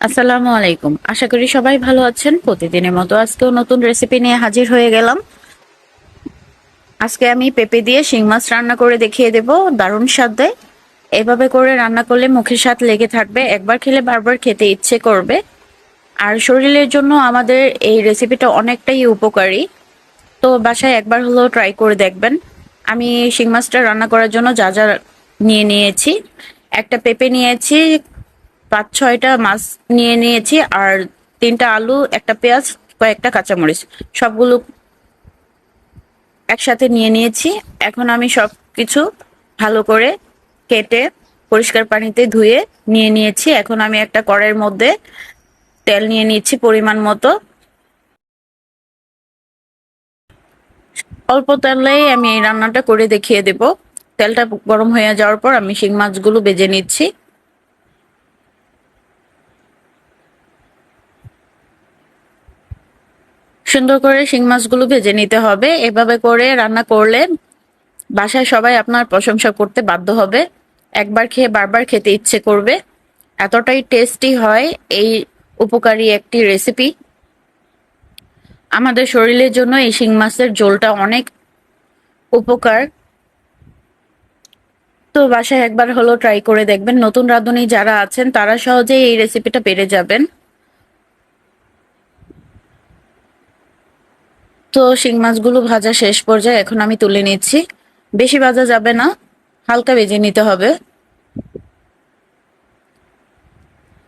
আসসালামু আলাইকুম। আশা করি সবাই ভালো আছেন। প্রতিদিনের মতো আজকেও নতুন রেসিপি নিয়ে হাজির হয়ে গেলাম। আজকে আমি পেঁপে দিয়ে শিং মাছ রান্না করে দেখিয়ে দেব। দারুণ স্বাদ দেয়। এভাবে করে রান্না করলে মুখের স্বাদ লেগে থাকবে। একবার খেলে বারবার খেতে ইচ্ছে করবে। আর শরীরের জন্য আমাদের এই রেসিপিটা অনেকটাই উপকারী। তো বাসায় একবার হলেও ট্রাই করে দেখবেন। আমি শিং মাছটা রান্না করার জন্য যা যা নিয়ে নিয়েছি, একটা পেঁপে নিয়েছি, ৫-৬টা মাছ নিয়ে নিয়েছি, আর ৩টা আলু, একটা পেঁয়াজ, কয়েকটা কাঁচামরিচ, সবগুলো একসাথে নিয়ে নিয়েছি। এখন আমি সবকিছু ভালো করে কেটে পরিষ্কার পানিতে ধুয়ে নিয়ে নিয়েছি। এখন আমি একটা কড়াইয়ের মধ্যে তেল নিয়ে নিচ্ছি পরিমাণ মতো। অল্প তেলেই আমি এই রান্নাটা করে দেখিয়ে দেব। তেলটা গরম হয়ে যাওয়ার পর আমি শিং মাছগুলো ভেজে নিচ্ছি। সুন্দর করে শিং মাছগুলো ভেজে নিতে হবে। এভাবে করে রান্না করলে বাসায় সবাই আপনার প্রশংসা করতে বাধ্য হবে। একবার খেয়ে বারবার খেতে ইচ্ছে করবে। এতটাই টেস্টি হয় এই উপকারী একটি রেসিপি। আমাদের শরীরের জন্য এই শিং মাছের ঝোলটা অনেক উপকার। তো বাসায় একবার হলো ট্রাই করে দেখবেন। নতুন রাঁধুনি যারা আছেন তারা সহজেই এই রেসিপিটা পেরে যাবেন। তো শিং মাছগুলো ভাজা শেষ পর্যায়ে এখন আমি তুলে নিচ্ছি। বেশি ভাজা যাবে না, হালকা ভেজে নিতে হবে।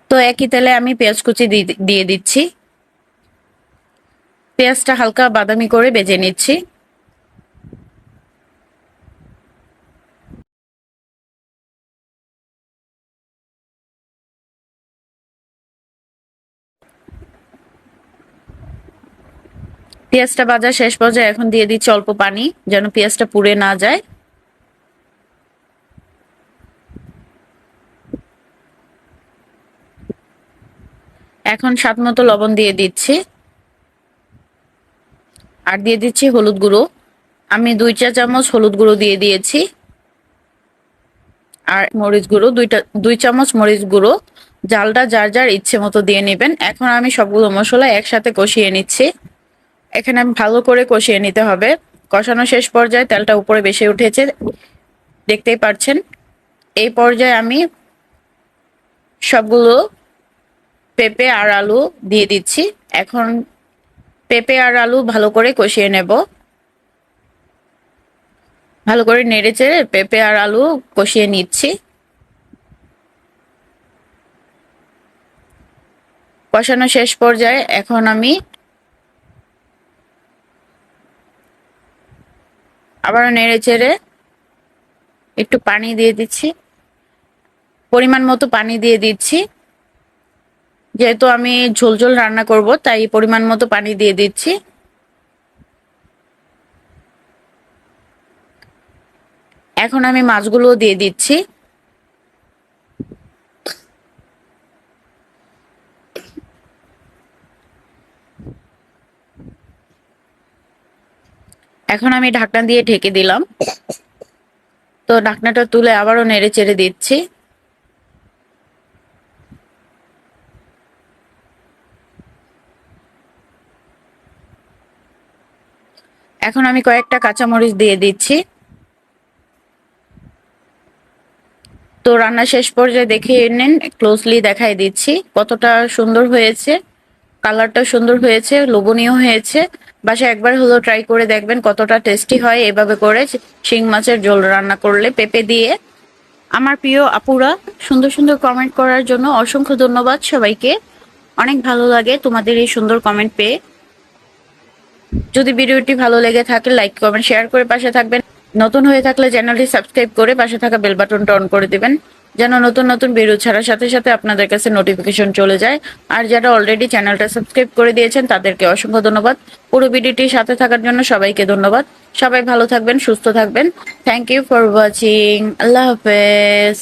তো একই তেলে আমি পেঁয়াজ কুচি দিয়ে দিচ্ছি। পেঁয়াজটা হালকা বাদামি করে ভেজে নিচ্ছি। পেঁয়াজটা ভাজা শেষ পর্যায়ে এখন দিয়ে দিচ্ছি অল্প পানি, যেন পেঁয়াজটা পুড়ে না যায়। এখন স্বাদ মতো লবণ দিয়ে দিচ্ছি, আর দিয়ে দিচ্ছি হলুদ গুঁড়ো। আমি 2 চা চামচ হলুদ গুঁড়ো দিয়ে দিয়েছি। আর মরিচ গুঁড়ো 2 চামচ মরিচ গুঁড়ো। জালটা যার যার ইচ্ছে মতো দিয়ে নেবেন। এখন আমি সবগুলো মশলা একসাথে কষিয়ে নিচ্ছি। এখানে আমি ভালো করে কষিয়ে নিতে হবে। কষানো শেষ পর্যায়ে তেলটা উপরে বেশি উঠেছে, দেখতেই পাচ্ছেন। এই পর্যায়ে আমি সবগুলো পেঁপে আর আলু দিয়ে দিচ্ছি। এখন পেঁপে আর আলু ভালো করে কষিয়ে নেব। ভালো করে নেড়ে চেড়ে পেঁপে আর আলু কষিয়ে নিচ্ছি। কষানো শেষ পর্যায়ে এখন আমি আবারও নেড়ে চেড়ে একটু পানি দিয়ে দিচ্ছি। পরিমাণ মতো পানি দিয়ে দিচ্ছি। যেহেতু আমি ঝোল ঝোল রান্না করব, তাই পরিমাণ মতো পানি দিয়ে দিচ্ছি। এখন আমি মাছগুলো দিয়ে দিচ্ছি। এখন আমি ঢাকনা দিয়ে ঢেকে দিলাম। তো ঢাকনাটা তুলে আবারও নেড়ে চেড়ে দিচ্ছি। এখন আমি কয়েকটা কাঁচামরিচ দিয়ে দিচ্ছি। তো রান্না শেষ পর্যায়ে দেখে নিন, ক্লোজলি দেখাই দিচ্ছি কতটা সুন্দর হয়েছে। কালারটা সুন্দর হয়েছে, লোভনীয় হয়েছে। বাসায় একবার হলো ট্রাই করে দেখবেন কতটা টেস্টি হয় এভাবে করে শিং মাছের ঝোল রান্না করলে পেঁপে দিয়ে। আমার প্রিয় আপুরা, সুন্দর সুন্দর কমেন্ট করার জন্য অসংখ্য ধন্যবাদ সবাইকে। অনেক ভালো লাগে তোমাদের এই সুন্দর কমেন্ট পেয়ে। যদি ভিডিওটি ভালো লেগে থাকে লাইক কমেন্ট শেয়ার করে পাশে থাকবেন। নতুন হয়ে থাকলে চ্যানেলটি সাবস্ক্রাইব করে পাশে থাকা বেল বাটনটা অন করে দিবেন, যেন নতুন নতুন ভিডিও ছাড়ার সাথে সাথে আপনাদের কাছে নোটিফিকেশন চলে যায়। আর যারা অলরেডি চ্যানেলটা সাবস্ক্রাইব করে দিয়েছেন তাদেরকে অসংখ্য ধন্যবাদ। পুরো ভিডিওটির সাথে থাকার জন্য সবাইকে ধন্যবাদ। সবাই ভালো থাকবেন, সুস্থ থাকবেন। Thank you for watching. আল্লাহ হাফেজ।